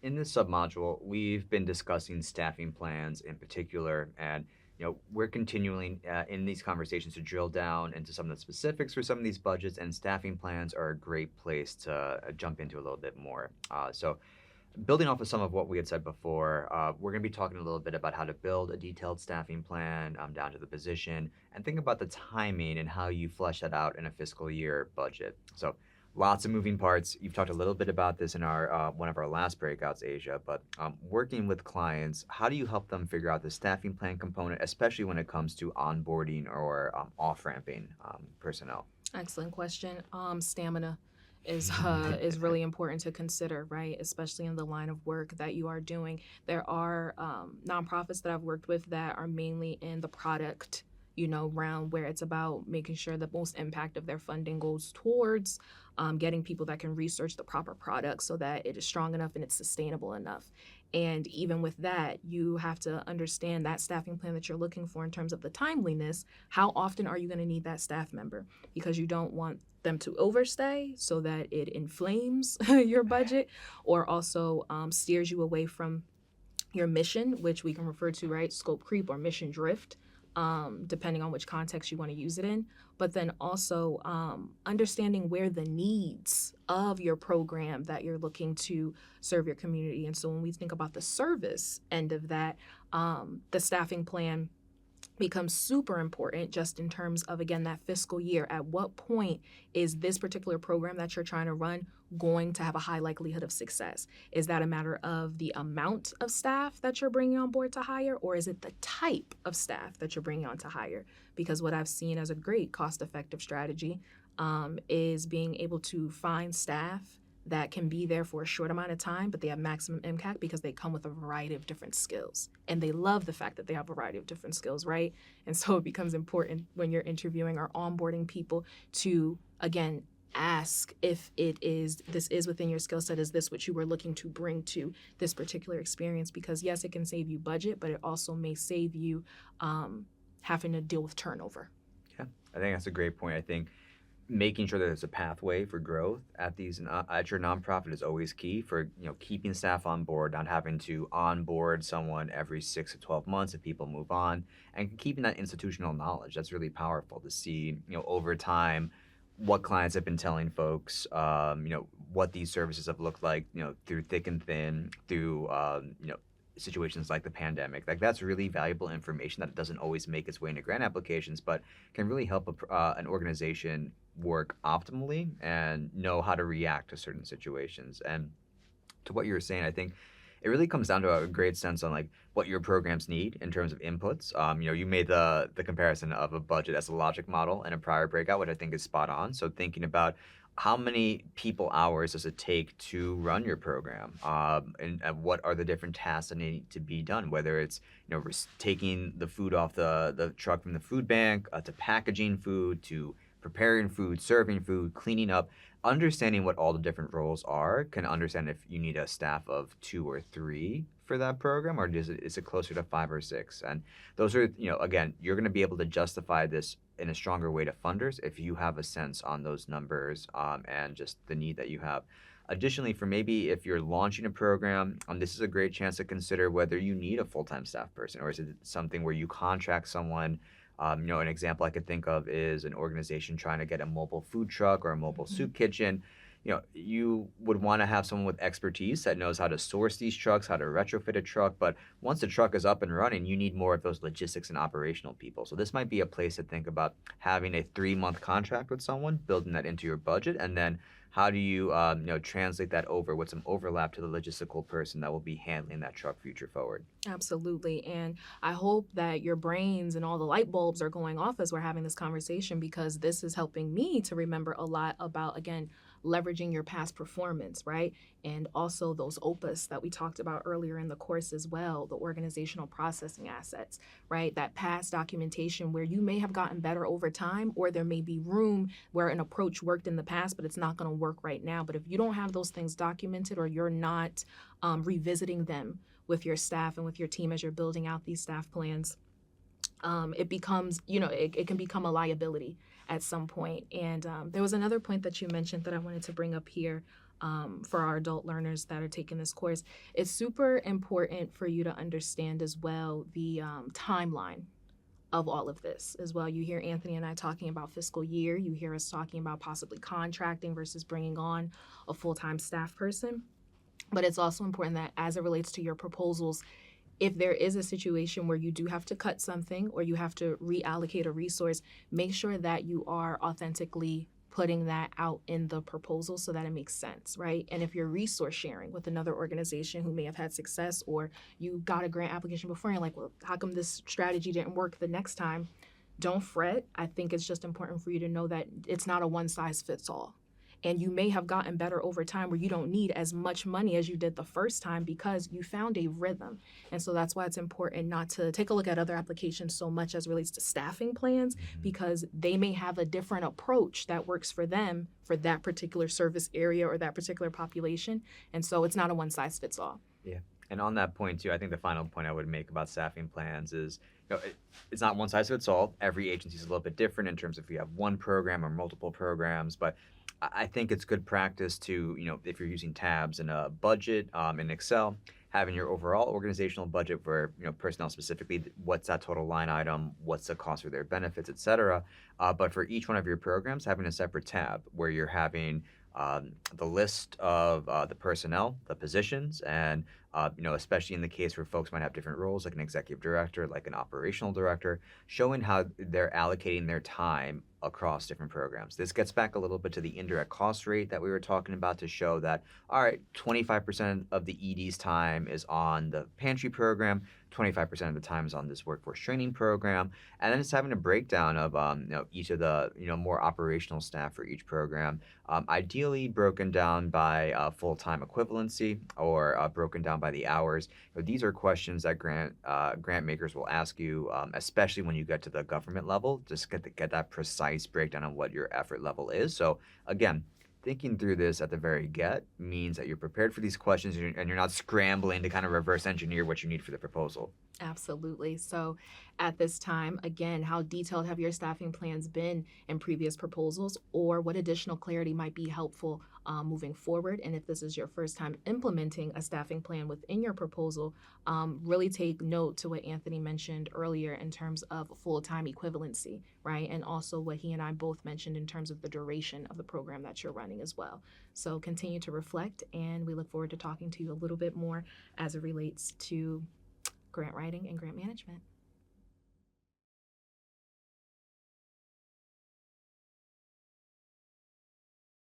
in this submodule, we've been discussing staffing plans in particular, and we're continuing in these conversations to drill down into some of the specifics for some of these budgets, and staffing plans are a great place to jump into a little bit more. So, building off of some of what we had said before, we're going to be talking a little bit about how to build a detailed staffing plan down to the position, and think about the timing and how you flesh that out in a fiscal year budget. So, lots of moving parts. You've talked a little bit about this in our one of our last breakouts, Asia. But working with clients, how do you help them figure out the staffing plan component, especially when it comes to onboarding or off ramping personnel? Excellent question. Stamina is really important to consider, right? Especially in the line of work that you are doing. There are nonprofits that I've worked with that are mainly in the product, realm where it's about making sure the most impact of their funding goes towards getting people that can research the proper product so that it is strong enough and it's sustainable enough. And even with that, you have to understand that staffing plan that you're looking for in terms of the timeliness. How often are you going to need that staff member? Because you don't want them to overstay so that it inflames your budget or also steers you away from your mission, which we can refer to, right? Scope creep or mission drift, depending on which context you want to use it in. But then also understanding where the needs of your program that you're looking to serve your community. And so when we think about the service end of that, the staffing plan becomes super important just in terms of, again, that fiscal year. At what point is this particular program that you're trying to run going to have a high likelihood of success? Is that a matter of the amount of staff that you're bringing on board to hire, or is it the type of staff that you're bringing on to hire? Because what I've seen as a great cost-effective strategy is being able to find staff that can be there for a short amount of time, but they have maximum impact because they come with a variety of different skills. And they love the fact that they have a variety of different skills, right? And so it becomes important when you're interviewing or onboarding people to, again, ask if this is within your skill set. Is this what you were looking to bring to this particular experience? Because yes, it can save you budget, but it also may save you having to deal with turnover. Yeah, I think that's a great point. I think making sure that there's a pathway for growth at these at your nonprofit is always key for keeping staff on board, not having to onboard someone every 6 to 12 months if people move on, and keeping that institutional knowledge. That's really powerful to see over time what clients have been telling folks, what these services have looked like, through thick and thin, through situations like the pandemic. Like, that's really valuable information that doesn't always make its way into grant applications, but can really help an organization work optimally and know how to react to certain situations. And to what you were saying, I think it really comes down to a great sense on like what your programs need in terms of inputs. You made the comparison of a budget as a logic model in a prior breakout, which I think is spot on. So thinking about how many people hours does it take to run your program, and what are the different tasks that need to be done, whether it's taking the food off the truck from the food bank, to packaging food, to preparing food, serving food, cleaning up. Understanding what all the different roles are can understand if you need a staff of 2 or 3 for that program, or is it closer to 5 or 6? And those are, again, you're going to be able to justify this in a stronger way to funders if you have a sense on those numbers, and just the need that you have. Additionally, for maybe if you're launching a program, this is a great chance to consider whether you need a full-time staff person, or is it something where you contract someone. An example I could think of is an organization trying to get a mobile food truck or a mobile soup kitchen. You would want to have someone with expertise that knows how to source these trucks, how to retrofit a truck. But once the truck is up and running, you need more of those logistics and operational people. So this might be a place to think about having a 3-month contract with someone, building that into your budget, and then how do you, translate that over with some overlap to the logistical person that will be handling that truck future forward. Absolutely. And I hope that your brains and all the light bulbs are going off as we're having this conversation, because this is helping me to remember a lot about, again, leveraging your past performance, right? And also those opus that we talked about earlier in the course as well, the organizational processing assets, right? That past documentation where you may have gotten better over time, or there may be room where an approach worked in the past, but it's not going to work right now. But if you don't have those things documented, or you're not revisiting them with your staff and with your team as you're building out these staff plans, it becomes, it can become a liability at some point. And there was another point that you mentioned that I wanted to bring up here. for our adult learners that are taking this course, it's super important for you to understand as well the timeline of all of this as well. You hear Anthony and I talking about fiscal year. You hear us talking about possibly contracting versus bringing on a full-time staff person. But it's also important that as it relates to your proposals, if there is a situation where you do have to cut something or you have to reallocate a resource, make sure that you are authentically putting that out in the proposal so that it makes sense, right? And if you're resource sharing with another organization who may have had success, or you got a grant application before and you're like, well, how come this strategy didn't work the next time? Don't fret. I think it's just important for you to know that it's not a one size fits all. And you may have gotten better over time where you don't need as much money as you did the first time because you found a rhythm. And so that's why it's important not to take a look at other applications so much as relates to staffing plans, because they may have a different approach that works for them for that particular service area or that particular population. And so it's not a one size fits all. Yeah. And on that point too, I think the final point I would make about staffing plans is, it's not one size fits all. Every agency is a little bit different in terms of if you have one program or multiple programs, but I think it's good practice to, if you're using tabs in a budget in Excel, having your overall organizational budget for, personnel specifically, what's that total line item, what's the cost for their benefits, et cetera. But for each one of your programs, having a separate tab where you're having the list of the personnel, the positions, and especially in the case where folks might have different roles, like an executive director, like an operational director, showing how they're allocating their time across different programs. This gets back a little bit to the indirect cost rate that we were talking about to show that, all right, 25% of the ED's time is on the pantry program, 25% of the time is on this workforce training program, and then it's having a breakdown of each of the more operational staff for each program, ideally broken down by full-time equivalency or broken down by the hours. These are questions that grant makers will ask you, especially when you get to the government level, just get that precise breakdown on what your effort level is. So again, thinking through this at the very get means that you're prepared for these questions and you're not scrambling to kind of reverse engineer what you need for the proposal. Absolutely. So at this time, again, how detailed have your staffing plans been in previous proposals, or what additional clarity might be helpful moving forward? And if this is your first time implementing a staffing plan within your proposal, really take note to what Anthony mentioned earlier in terms of full-time equivalency, right? And also what he and I both mentioned in terms of the duration of the program that you're running as well. So continue to reflect, and we look forward to talking to you a little bit more as it relates to grant writing and grant management.